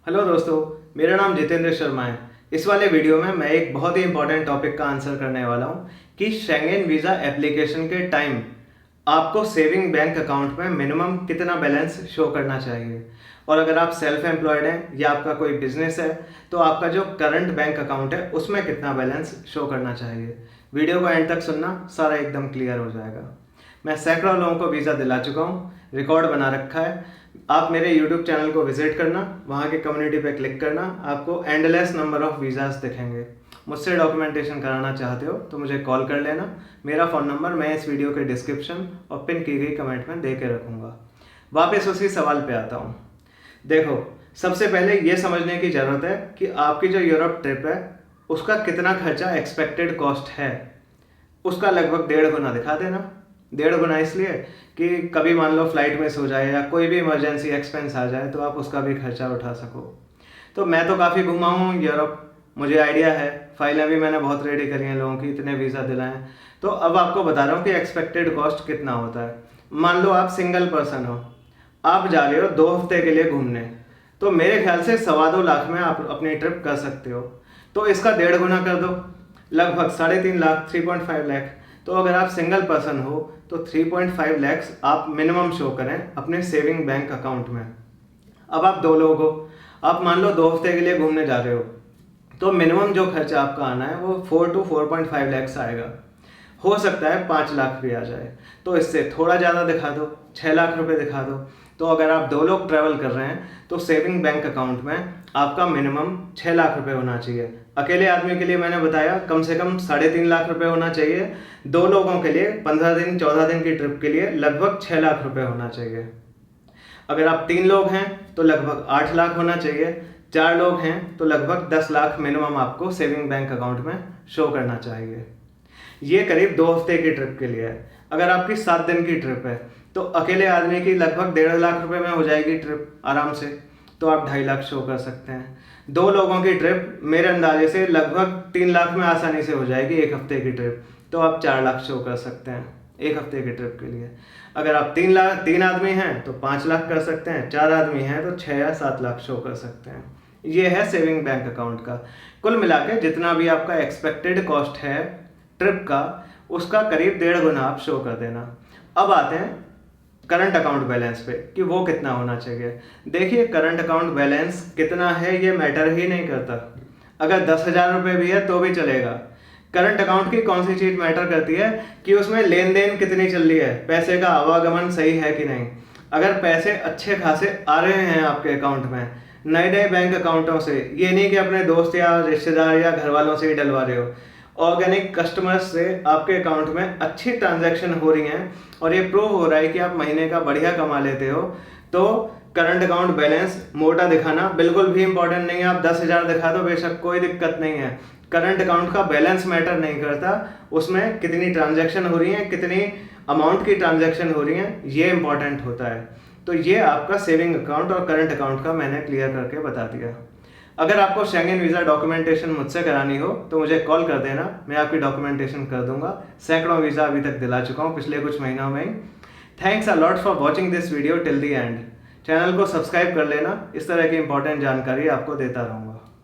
Hello दोस्तों, मेरा नाम जितेंद्र शर्मा है। इस वाले वीडियो में मैं एक बहुत ही इंपॉर्टेंट टॉपिक का आंसर करने वाला हूँ कि शेंगेन वीज़ा एप्लीकेशन के टाइम आपको सेविंग बैंक अकाउंट में मिनिमम कितना बैलेंस शो करना चाहिए। और अगर आप सेल्फ एम्प्लॉयड हैं या आपका कोई बिजनेस है तो आपका जो करंट बैंक अकाउंट है उसमें कितना बैलेंस शो करना चाहिए। वीडियो को एंड तक सुनना, सारा एकदम क्लियर हो जाएगा। मैं सैकड़ों लोगों को वीज़ा दिला चुका हूँ, रिकॉर्ड बना रखा है। आप मेरे यूट्यूब चैनल को विजिट करना, वहाँ के कम्युनिटी पे क्लिक करना, आपको एंडलेस नंबर ऑफ वीज़ाज दिखेंगे। मुझसे डॉक्यूमेंटेशन कराना चाहते हो तो मुझे कॉल कर लेना। मेरा फ़ोन नंबर मैं इस वीडियो के डिस्क्रिप्शन और पिन की गई कमेंट में दे के रखूँगा। वापस उसी सवाल पे आता हूँ। देखो, सबसे पहले ये समझने की ज़रूरत है कि आपकी जो यूरोप ट्रिप है उसका कितना खर्चा एक्सपेक्टेड कॉस्ट है। उसका लगभग 1.5 गुना दिखा देना। 1.5 गुना इसलिए कि कभी मान लो फ्लाइट मिस हो जाए या कोई भी इमरजेंसी एक्सपेंस आ जाए तो आप उसका भी खर्चा उठा सको। तो मैं तो काफ़ी घूमा हूँ यूरोप, मुझे आइडिया है। फाइलें भी मैंने बहुत रेडी करी हैं, लोगों की इतने वीज़ा दिलाए। तो अब आपको बता रहा हूँ कि एक्सपेक्टेड कॉस्ट कितना होता है। मान लो आप सिंगल पर्सन हो, आप जा रहे हो 2 हफ्ते के लिए घूमने, तो मेरे ख्याल से 2.25 लाख में आप अपनी ट्रिप कर सकते हो। तो इसका 1.5 गुना कर दो, लगभग 3.5 लाख, 3.5 लाख। तो अगर आप सिंगल पर्सन हो तो 3.5 लैक्स आप मिनिमम शो करें अपने सेविंग बैंक अकाउंट में। अब आप 2 लोग हो, आप मान लो 2 हफ्ते के लिए घूमने जा रहे हो, तो मिनिमम जो खर्चा आपका आना है वो 4 to 4.5 लैक्स आएगा। हो सकता है 5 लाख भी आ जाए, तो इससे थोड़ा ज़्यादा दिखा दो, 6 लाख रुपए दिखा दो। तो अगर आप 2 लोग ट्रैवल कर रहे हैं तो सेविंग बैंक अकाउंट में आपका मिनिमम 6 लाख रुपए होना चाहिए। अकेले आदमी के लिए मैंने बताया कम से कम 3.5 लाख रुपए होना चाहिए। 2 लोगों के लिए 15 दिन 14 दिन की ट्रिप के लिए लगभग 6 लाख रुपए होना चाहिए। अगर आप 3 लोग हैं तो लगभग 8 लाख होना चाहिए। 4 लोग हैं तो लगभग 10 लाख मिनिमम आपको सेविंग बैंक अकाउंट में शो करना चाहिए। ये करीब 2 हफ्ते की ट्रिप के लिए है। अगर आपकी 7 दिन की ट्रिप है तो अकेले आदमी की लगभग 1.5 लाख रुपए में हो जाएगी ट्रिप आराम से, तो आप 2.5 लाख शो कर सकते हैं। 2 लोगों की ट्रिप मेरे अंदाजे से लगभग 3 लाख में आसानी से हो जाएगी एक हफ्ते की ट्रिप, तो आप 4 लाख शो कर सकते हैं एक हफ्ते की ट्रिप के लिए। अगर आप 3 आदमी हैं तो 5 लाख कर सकते हैं, 4 आदमी हैं तो 6 या 7 लाख शो कर सकते हैं। ये है सेविंग बैंक अकाउंट का। कुल मिला के जितना भी आपका एक्सपेक्टेड कॉस्ट है ट्रिप का, उसका करीब 1.5 गुना आप शो कर देना। अब आते हैं करंट अकाउंट बैलेंस पे कि वो कितना होना चाहिए। देखिए, करंट अकाउंट बैलेंस कितना है ये मैटर ही नहीं करता। अगर 10,000 रुपये भी है तो भी चलेगा। करंट अकाउंट की कौन सी चीज़ मैटर करती है कि उसमें लेन देन कितनी चल रही है, पैसे का आवागमन सही है कि नहीं। अगर पैसे अच्छे खासे आ रहे हैं आपके अकाउंट में नए नए बैंक अकाउंटों से, ये नहीं कि अपने दोस्त या रिश्तेदार या घर वालों से ही डलवा रहे हो, ऑर्गेनिक कस्टमर्स से आपके अकाउंट में अच्छी ट्रांजैक्शन हो रही हैं और ये प्रूव हो रहा है कि आप महीने का बढ़िया कमा लेते हो, तो करंट अकाउंट बैलेंस मोटा दिखाना बिल्कुल भी इंपॉर्टेंट नहीं है। आप 10,000 दिखा दो बेशक, कोई दिक्कत नहीं है। करंट अकाउंट का बैलेंस मैटर नहीं करता, उसमें कितनी ट्रांजैक्शन हो रही है, कितनी अमाउंट की ट्रांजैक्शन हो रही है, ये इंपॉर्टेंट होता है। तो ये आपका सेविंग अकाउंट और करंट अकाउंट का मैंने क्लियर करके बता दिया। अगर आपको शेंगेन वीज़ा डॉक्यूमेंटेशन मुझसे करानी हो तो मुझे कॉल कर देना, मैं आपकी डॉक्यूमेंटेशन कर दूंगा। सैकड़ों वीज़ा अभी तक दिला चुका हूँ पिछले कुछ महीनों में ही। Thanks a lot for watching this video till the end. Channel को सब्सक्राइब कर लेना, इस तरह की इंपॉर्टेंट जानकारी आपको देता रहूँगा।